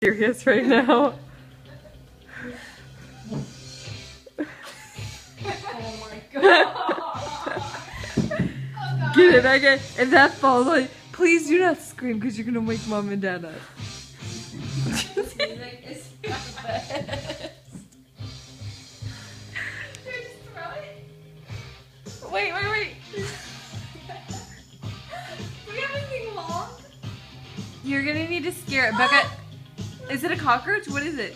Serious right now. Oh my god. Get it, okay? If that falls on you, please do not scream because you're gonna wake mom and dad up. Music is the best. Just throw it. Wait. Do we have anything long? You're gonna need to scare it. Becca, is it a cockroach? What is it?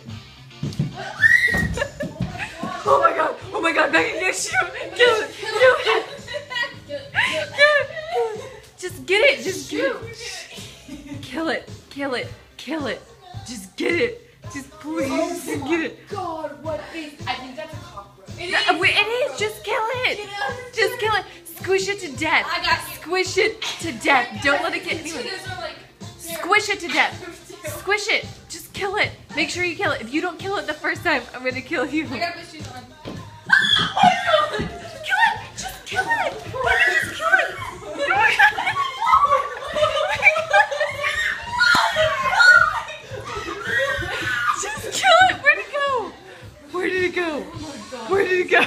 Oh my god, Becca, get shoot! Kill it! Just get it! Just get it! Kill it! Just get it! Just please get it! God, what is? I think that's a cockroach. It is! Just kill it! Just kill it! Squish it to death! I got you. Squish it to death! Don't let it get anyone. Squish it to death! Squish it! Just kill it! Make sure you kill it. If you don't kill it the first time, I'm gonna kill you. I got my shoes on. Oh my god! Kill it! Just kill it! Just kill it! Oh my god! Just kill it! Where'd it go? Where did it go? Where did it go?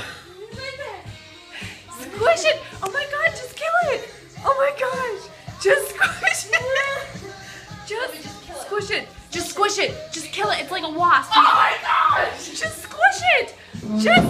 Squish it! Oh my god, just kill it! Oh my gosh! Just squish it! Just squish it! Just squish it! Just kill it! It's like a wasp! Oh my gosh! Just squish it! Just